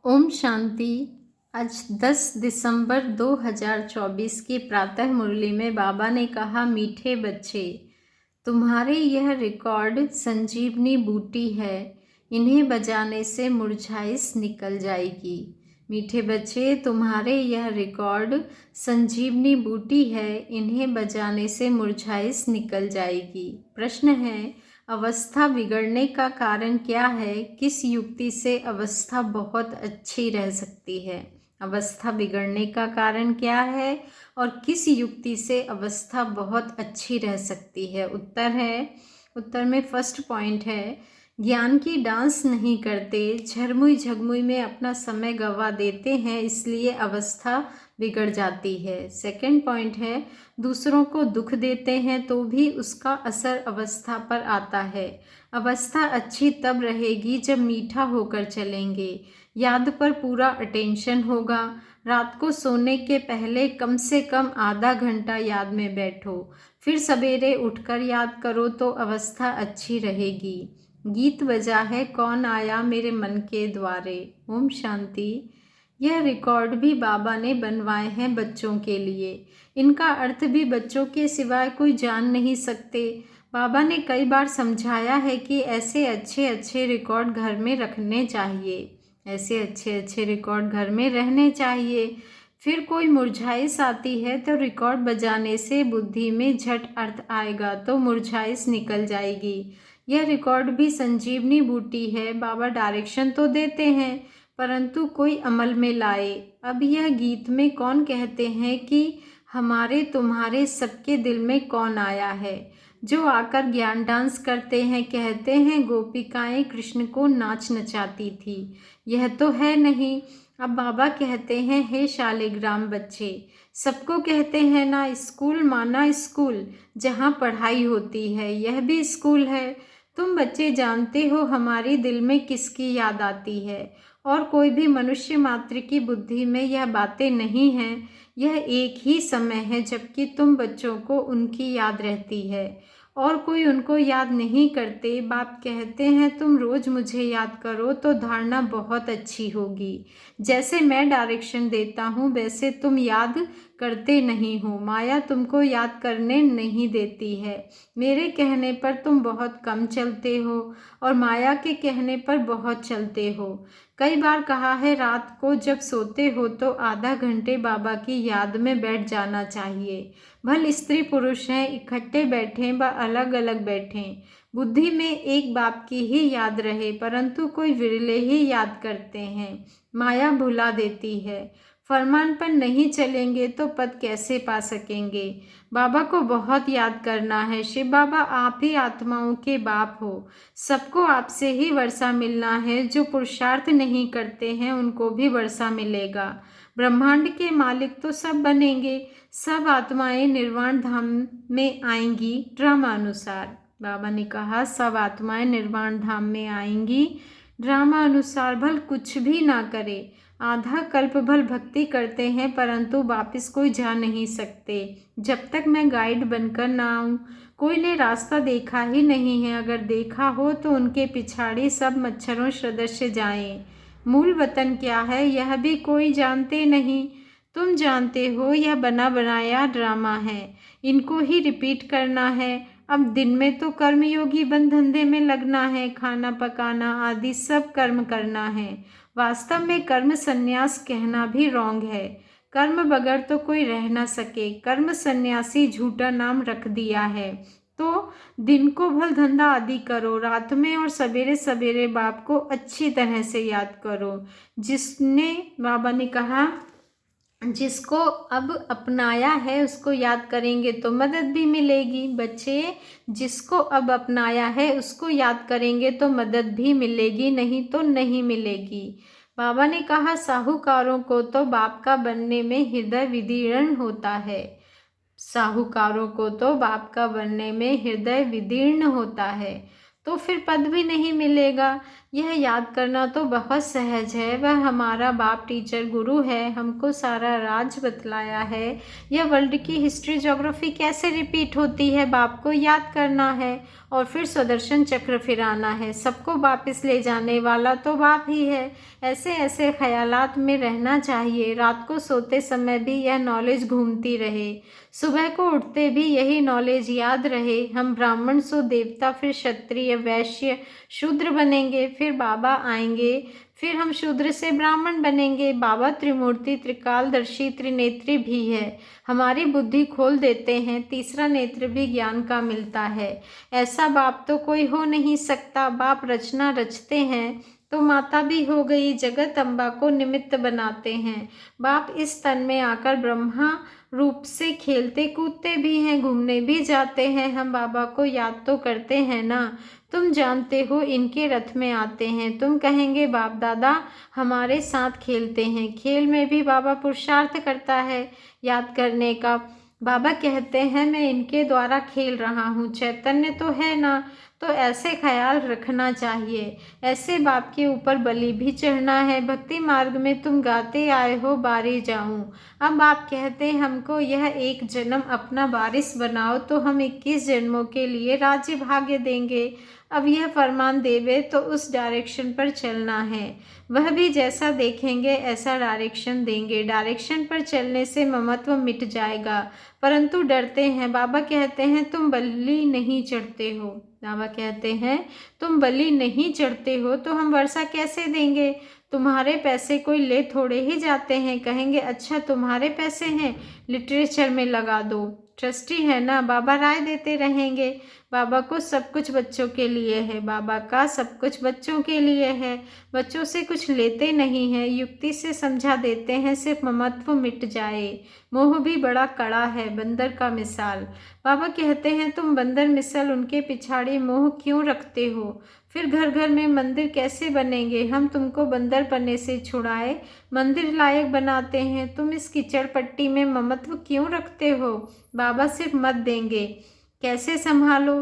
ओम शांति। आज 10 दिसंबर 2024 की प्रातः मुरली में बाबा ने कहा, मीठे बच्चे, तुम्हारे यह रिकॉर्ड संजीवनी बूटी है, इन्हें बजाने से मुरझाइश निकल जाएगी। मीठे बच्चे, तुम्हारे यह रिकॉर्ड संजीवनी बूटी है, इन्हें बजाने से मुरझाइश निकल जाएगी। प्रश्न है, अवस्था बिगड़ने का कारण क्या है? किस युक्ति से अवस्था बहुत अच्छी रह सकती है? अवस्था बिगड़ने का कारण क्या है और किस युक्ति से अवस्था बहुत अच्छी रह सकती है? उत्तर में फर्स्ट पॉइंट है, ज्ञान की डांस नहीं करते, झरमुई झगमुई में अपना समय गवा देते हैं, इसलिए अवस्था बिगड़ जाती है। सेकंड पॉइंट है, दूसरों को दुख देते हैं तो भी उसका असर अवस्था पर आता है। अवस्था अच्छी तब रहेगी जब मीठा होकर चलेंगे, याद पर पूरा अटेंशन होगा। रात को सोने के पहले कम से कम आधा घंटा याद में बैठो, फिर सवेरे उठकर याद करो तो अवस्था अच्छी रहेगी। गीत बजा है कौन आया मेरे मन के द्वारे। ओम शांति। यह रिकॉर्ड भी बाबा ने बनवाए हैं बच्चों के लिए। इनका अर्थ भी बच्चों के सिवाय कोई जान नहीं सकते। बाबा ने कई बार समझाया है कि ऐसे अच्छे अच्छे रिकॉर्ड घर में रखने चाहिए, ऐसे अच्छे अच्छे रिकॉर्ड घर में रहने चाहिए। फिर कोई मुरझाइश आती है तो रिकॉर्ड बजाने से बुद्धि में झट अर्थ आएगा तो मुरझाइश निकल जाएगी। यह रिकॉर्ड भी संजीवनी बूटी है। बाबा डायरेक्शन तो देते हैं परंतु कोई अमल में लाए। अब यह गीत में कौन कहते हैं कि हमारे तुम्हारे सबके दिल में कौन आया है, जो आकर ज्ञान डांस करते हैं, कहते हैं गोपिकाएं कृष्ण को नाच नचाती थी। यह तो है नहीं। अब बाबा कहते हैं, हे शालिग्राम बच्चे, सबको कहते हैं ना, स्कूल माना स्कूल, जहाँ पढ़ाई होती है, यह भी स्कूल है। तुम बच्चे जानते हो हमारी दिल में किसकी याद आती है, और कोई भी मनुष्य मात्र की बुद्धि में यह बातें नहीं हैं। यह एक ही समय है जबकि तुम बच्चों को उनकी याद रहती है और कोई उनको याद नहीं करते। बाप कहते हैं तुम रोज मुझे याद करो तो धारणा बहुत अच्छी होगी। जैसे मैं डायरेक्शन देता हूँ वैसे तुम याद करते नहीं हो। माया तुमको याद करने नहीं देती है। मेरे कहने पर तुम बहुत कम चलते हो और माया के कहने पर बहुत चलते हो। कई बार कहा है, रात को जब सोते हो तो आधा घंटे बाबा की याद में बैठ जाना चाहिए। भले स्त्री पुरुष हैं, इकट्ठे बैठें व अलग अलग बैठें, बुद्धि में एक बाप की ही याद रहे, परंतु कोई विरले ही याद करते हैं। माया भुला देती है। फरमान पर नहीं चलेंगे तो पद कैसे पा सकेंगे? बाबा को बहुत याद करना है। शिव बाबा, आप ही आत्माओं के बाप हो, सबको आपसे ही वर्षा मिलना है। जो पुरुषार्थ नहीं करते हैं उनको भी वर्षा मिलेगा। ब्रह्मांड के मालिक तो सब बनेंगे, सब आत्माएं निर्वाण धाम में आएंगी ड्रामा अनुसार। बाबा ने कहा सब आत्माएं निर्वाण धाम में आएंगी ड्रामा अनुसार। भल कुछ भी ना करे, आधा कल्प भल भक्ति करते हैं परंतु वापिस कोई जा नहीं सकते। जब तक मैं गाइड बनकर ना आऊँ, कोई ने रास्ता देखा ही नहीं है। अगर देखा हो तो उनके पिछाड़ी सब मच्छरों सदस्य जाएं। मूल वतन क्या है यह भी कोई जानते नहीं। तुम जानते हो यह बना बनाया ड्रामा है, इनको ही रिपीट करना है। अब दिन में तो कर्मयोगी बन धंधे में लगना है, खाना पकाना आदि सब कर्म करना है। वास्तव में कर्म संन्यास कहना भी रॉन्ग है। कर्म बगैर तो कोई रह ना सके। कर्म सन्यासी झूठा नाम रख दिया है। तो दिन को भल धंधा आदि करो, रात में और सवेरे सवेरे बाप को अच्छी तरह से याद करो। जिसने बाबा ने कहा जिसको अब अपनाया है उसको याद करेंगे तो मदद भी मिलेगी। बच्चे, जिसको अब अपनाया है उसको याद करेंगे तो मदद भी मिलेगी, नहीं तो नहीं मिलेगी। बाबा ने कहा साहूकारों को तो बाप का बनने में हृदय विदीर्ण होता है। साहूकारों को तो बाप का बनने में हृदय विदीर्ण होता है, तो फिर पद भी नहीं मिलेगा। यह याद करना तो बहुत सहज है। वह हमारा बाप टीचर गुरु है, हमको सारा राज बतलाया है। यह वर्ल्ड की हिस्ट्री ज्योग्राफी कैसे रिपीट होती है, बाप को याद करना है और फिर सुदर्शन चक्र फिराना है। सबको वापस ले जाने वाला तो बाप ही है। ऐसे ऐसे ख्यालात में रहना चाहिए। रात को सोते समय भी यह नॉलेज घूमती रहे, सुबह को उठते भी यही नॉलेज याद रहे। हम ब्राह्मण सो देवता, फिर क्षत्रिय, वैश्य, शूद्र बनेंगे, फिर बाबा आएंगे, फिर हम शूद्र से ब्राह्मण बनेंगे। बाबा त्रिमूर्ति, त्रिकालदर्शी, त्रिनेत्री भी है, हमारी बुद्धि खोल देते हैं। तीसरा नेत्र भी ज्ञान का मिलता है। ऐसा बाप तो कोई हो नहीं सकता। बाप रचना रचते हैं तो माता भी हो गई, जगत अम्बा को निमित्त बनाते हैं। बाप इस तन में आकर ब्रह्मा रूप से खेलते कूदते भी हैं, घूमने भी जाते हैं। हम बाबा को याद तो करते हैं ना। तुम जानते हो इनके रथ में आते हैं। तुम कहेंगे बाप दादा हमारे साथ खेलते हैं। खेल में भी बाबा पुरुषार्थ करता है याद करने का। बाबा कहते हैं मैं इनके द्वारा खेल रहा हूँ, चैतन्य तो है ना। तो ऐसे ख्याल रखना चाहिए। ऐसे बाप के ऊपर बलि भी चढ़ना है। भक्ति मार्ग में तुम गाते आए हो बारी जाऊं। अब आप कहते हमको यह एक जन्म अपना वारिस बनाओ, तो हम 21 जन्मों के लिए राज्य भाग्य देंगे। अब यह फरमान देवे तो उस डायरेक्शन पर चलना है। वह भी जैसा देखेंगे ऐसा डायरेक्शन देंगे। डायरेक्शन पर चलने से ममत्व मिट जाएगा, परंतु डरते हैं। बाबा कहते हैं तुम बलि नहीं चढ़ते हो। बाबा कहते हैं तुम बलि नहीं चढ़ते हो तो हम वर्षा कैसे देंगे। तुम्हारे पैसे कोई ले थोड़े ही जाते हैं। कहेंगे अच्छा तुम्हारे पैसे हैं, लिटरेचर में लगा दो, ट्रस्टी है ना। बाबा राय देते रहेंगे। बाबा को सब कुछ बच्चों के लिए है। बाबा का सब कुछ बच्चों के लिए है। बच्चों से कुछ लेते नहीं हैं, युक्ति से समझा देते हैं, सिर्फ ममत्व मिट जाए। मोह भी बड़ा कड़ा है, बंदर का मिसाल। बाबा कहते हैं तुम बंदर मिसल उनके पिछाड़ी मोह क्यों रखते हो। फिर घर घर में मंदिर कैसे बनेंगे। हम तुमको बंदर पन्ने से छुड़ाए मंदिर लायक बनाते हैं। तुम इस कीचड़ पट्टी में ममत्व क्यों रखते हो। बाबा सिर्फ मत देंगे, कैसे संभालो।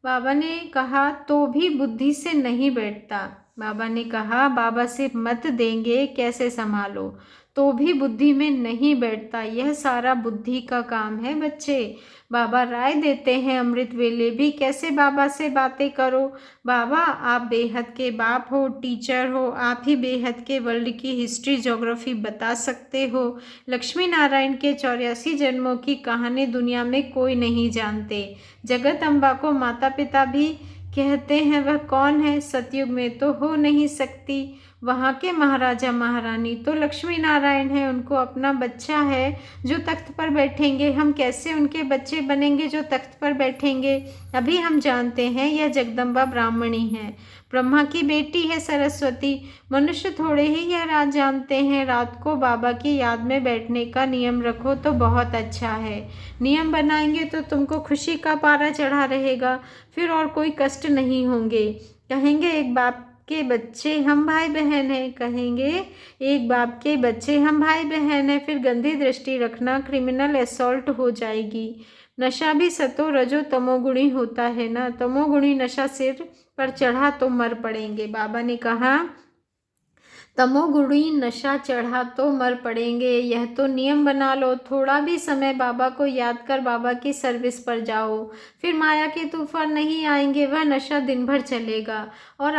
बाबा ने कहा तो भी बुद्धि से नहीं बैठता। बाबा ने कहा बाबा सिर्फ मत देंगे, कैसे संभालो, तो भी बुद्धि में नहीं बैठता। यह सारा बुद्धि का काम है बच्चे। बाबा राय देते हैं अमृत वेले भी, कैसे बाबा से बातें करो। बाबा आप बेहद के बाप हो, टीचर हो, आप ही बेहद के वर्ल्ड की हिस्ट्री ज्योग्राफी बता सकते हो। लक्ष्मी नारायण के 84 जन्मों की कहानी दुनिया में कोई नहीं जानते। जगत अम्बा को माता पिता भी कहते हैं, वह कौन है। सतयुग में तो हो नहीं सकती। वहाँ के महाराजा महारानी तो लक्ष्मी नारायण है, उनको अपना बच्चा है जो तख्त पर बैठेंगे। हम कैसे उनके बच्चे बनेंगे जो तख्त पर बैठेंगे। अभी हम जानते हैं यह जगदम्बा ब्राह्मणी है, ब्रह्मा की बेटी है सरस्वती। मनुष्य थोड़े ही यह रात जानते हैं। रात को बाबा की याद में बैठने का नियम रखो तो बहुत अच्छा है। नियम बनाएंगे तो तुमको खुशी का पारा चढ़ा रहेगा, फिर और कोई कष्ट नहीं होंगे। कहेंगे एक बाप के बच्चे हम भाई बहन हैं। कहेंगे एक बाप के बच्चे हम भाई बहन हैं। फिर गंदी दृष्टि रखना, क्रिमिनल असॉल्ट हो जाएगी। नशा भी सतो रजो तमोगुणी होता है ना। तमोगुणी नशा सिर पर चढ़ा तो मर पड़ेंगे। बाबा ने कहा तमोगुणी नशा चढ़ा तो मर पड़ेंगे। यह तो नियम बना लो। थोड़ा भी समय बाबा को याद कर बाबा की सर्विस पर जाओ, फिर माया के तूफान नहीं आएंगे। वह नशा दिन भर चलेगा और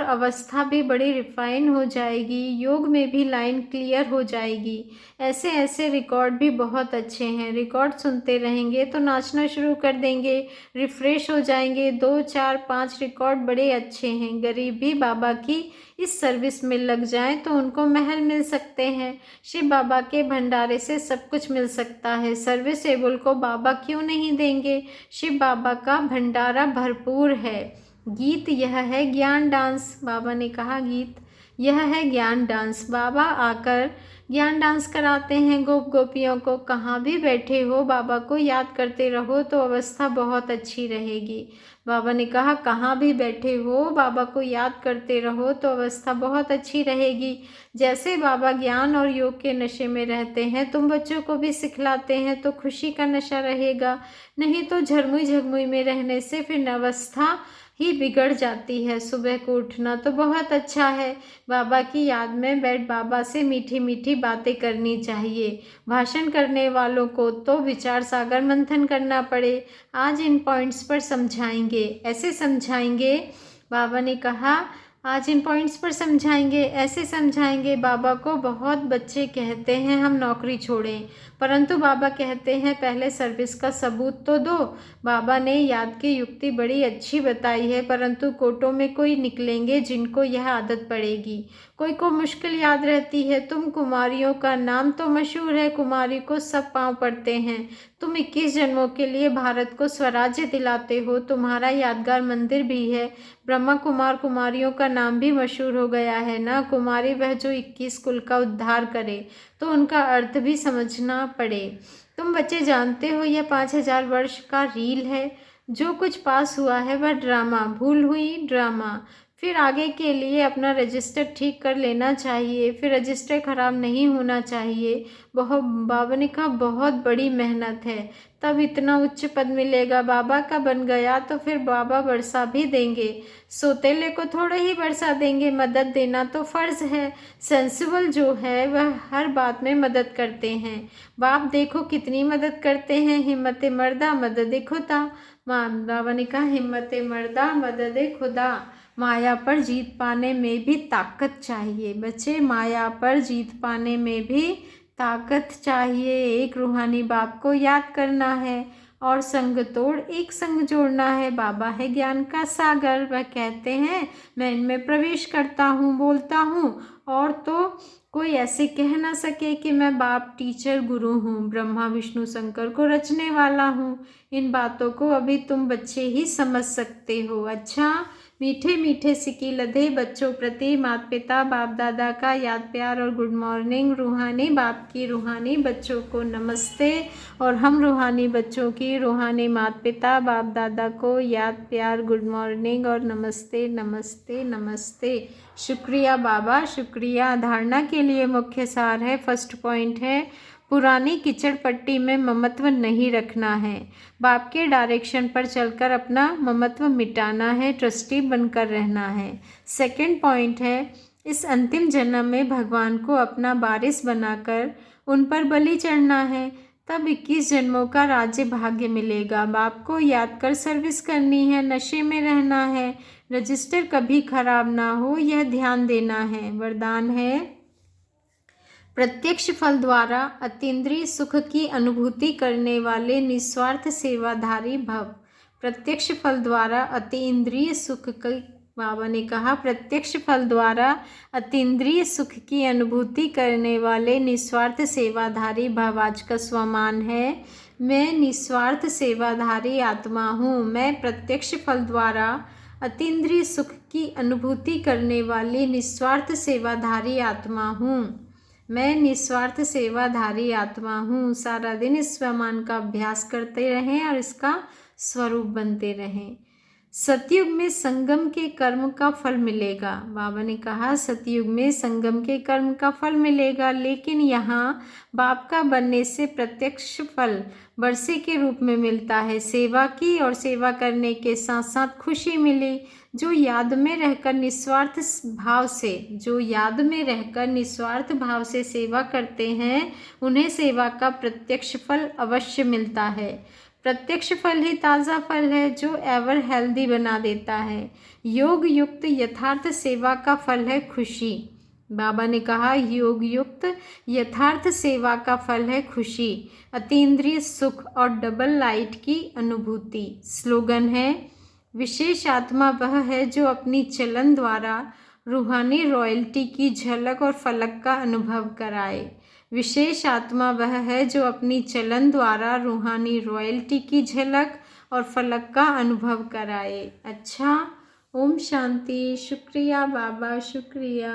अवस्था भी बड़ी रिफाइन हो जाएगी। योग में भी लाइन क्लियर हो जाएगी। ऐसे ऐसे रिकॉर्ड भी बहुत अच्छे हैं। रिकॉर्ड सुनते रहेंगे तो नाचना शुरू कर देंगे, रिफ्रेश हो जाएंगे। 2, 4, 5 रिकॉर्ड बड़े अच्छे हैं। गरीब भी बाबा की इस सर्विस में लग जाएं तो उनको महल मिल सकते हैं। शिव बाबा के भंडारे से सब कुछ मिल सकता है। सर्विसेबल को बाबा क्यों नहीं देंगे। शिव बाबा का भंडारा भरपूर है। गीत यह है ज्ञान डांस। बाबा ने कहा गीत यह है ज्ञान डांस। बाबा आकर ज्ञान डांस कराते हैं गोप गोपियों को। कहाँ भी बैठे हो बाबा को याद करते रहो तो अवस्था बहुत अच्छी रहेगी। बाबा ने कहा कहाँ भी बैठे हो बाबा को याद करते रहो तो अवस्था बहुत अच्छी रहेगी। जैसे बाबा ज्ञान और योग के नशे में रहते हैं, तुम बच्चों को भी सिखलाते हैं तो खुशी का नशा रहेगा। नहीं तो झरमुई झगमुई में रहने से फिर अवस्था ही बिगड़ जाती है। सुबह को उठना तो बहुत अच्छा है, बाबा की याद में बैठ बाबा से मीठी मीठी बातें करनी चाहिए। भाषण करने वालों को तो विचार सागर मंथन करना पड़े। आज इन पॉइंट्स पर समझाएंगे, ऐसे समझाएंगे, बाबा ने कहा आज इन पॉइंट्स पर समझाएंगे, ऐसे समझाएंगे। बाबा को बहुत बच्चे कहते हैं हम नौकरी छोड़ें, परंतु बाबा कहते हैं पहले सर्विस का सबूत तो दो। बाबा ने याद की युक्ति बड़ी अच्छी बताई है, परंतु कोटों में कोई निकलेंगे जिनको यह आदत पड़ेगी। कोई को मुश्किल याद रहती है। तुम कुमारियों का नाम तो मशहूर है, कुमारी को सब पांव पड़ते हैं। तुम 21 जन्मों के लिए भारत को स्वराज्य दिलाते हो। तुम्हारा यादगार मंदिर भी है। ब्रह्मा कुमार कुमारियों का नाम भी मशहूर हो गया है ना। कुमारी वह जो 21 कुल का उद्धार करे, तो उनका अर्थ भी समझना पड़े। तुम बच्चे जानते हो यह 5000 वर्ष का रील है। जो कुछ पास हुआ है वह ड्रामा, भूल हुई ड्रामा। फिर आगे के लिए अपना रजिस्टर ठीक कर लेना चाहिए, फिर रजिस्टर खराब नहीं होना चाहिए। बाबा ने कहा बहुत बड़ी मेहनत है, तब इतना उच्च पद मिलेगा। बाबा का बन गया तो फिर बाबा बरसा भी देंगे। सोतेले को थोड़े ही बरसा देंगे, मदद देना तो फर्ज है। सेंसिबल जो है वह हर बात में मदद करते हैं। बाप देखो कितनी मदद करते हैं। हिम्मत मर्दा मदद खुदा। बाबा ने कहा हिम्मत मर्दा मदद खुदा। माया पर जीत पाने में भी ताकत चाहिए बच्चे, माया पर जीत पाने में भी ताकत चाहिए। एक रूहानी बाप को याद करना है और संग तोड़ एक संग जोड़ना है। बाबा है ज्ञान का सागर, वह कहते हैं मैं इनमें प्रवेश करता हूँ, बोलता हूँ और तो कोई ऐसे कह ना सके कि मैं बाप टीचर गुरु हूँ, ब्रह्मा विष्णु शंकर को रचने वाला हूँ। इन बातों को अभी तुम बच्चे ही समझ सकते हो। अच्छा, मीठे मीठे सिकी लधे बच्चों प्रति माता पिता बाप दादा का याद प्यार और गुड मॉर्निंग। रूहानी बाप की रूहानी बच्चों को नमस्ते और हम रूहानी बच्चों की रूहानी माता पिता बाप दादा को याद प्यार गुड मॉर्निंग और नमस्ते नमस्ते नमस्ते। शुक्रिया बाबा, शुक्रिया। धारणा के लिए मुख्य सार है, फर्स्ट पॉइंट है पुरानी कीचड़ पट्टी में ममत्व नहीं रखना है। बाप के डायरेक्शन पर चलकर अपना ममत्व मिटाना है, ट्रस्टी बनकर रहना है। सेकंड पॉइंट है इस अंतिम जन्म में भगवान को अपना वारिस बनाकर उन पर बलि चढ़ना है, तब 21 जन्मों का राज्य भाग्य मिलेगा। बाप को याद कर सर्विस करनी है, नशे में रहना है, रजिस्टर कभी खराब ना हो यह ध्यान देना है। वरदान है प्रत्यक्ष फल द्वारा अतीन्द्रिय सुख की अनुभूति करने वाले निस्वार्थ सेवाधारी भव। प्रत्यक्ष फल द्वारा अतीन्द्रिय सुख की, बाबा ने कहा प्रत्यक्ष फल द्वारा अतीन्द्रिय सुख की अनुभूति करने वाले निस्वार्थ सेवाधारी भव। आज का स्वमान है मैं निस्वार्थ सेवाधारी आत्मा हूँ। मैं प्रत्यक्ष फल द्वारा अतीन्द्रिय सुख की अनुभूति करने वाली निस्वार्थ सेवाधारी आत्मा हूँ। मैं निस्वार्थ सेवाधारी आत्मा हूँ। सारा दिन इस स्वमान का अभ्यास करते रहें और इसका स्वरूप बनते रहें। सतयुग में संगम के कर्म का फल मिलेगा। बाबा ने कहा सतयुग में संगम के कर्म का फल मिलेगा, लेकिन यहाँ बाप का बनने से प्रत्यक्ष फल वर्षे के रूप में मिलता है। सेवा की और सेवा करने के साथ साथ खुशी मिली। जो याद में रहकर निस्वार्थ भाव से सेवा करते हैं उन्हें सेवा का प्रत्यक्ष फल अवश्य मिलता है। प्रत्यक्ष फल ही ताज़ा फल है जो एवर हेल्दी बना देता है। योग युक्त यथार्थ सेवा का फल है खुशी। बाबा ने कहा योग युक्त यथार्थ सेवा का फल है खुशी, अतीन्द्रिय सुख और डबल लाइट की अनुभूति। स्लोगन है विशेष आत्मा वह है जो अपनी चलन द्वारा रूहानी रॉयल्टी की झलक और फलक का अनुभव कराए। विशेष आत्मा वह है जो अपनी चलन द्वारा रूहानी रॉयल्टी की झलक और फलक का अनुभव कराए। अच्छा, ओम शांति। शुक्रिया बाबा, शुक्रिया।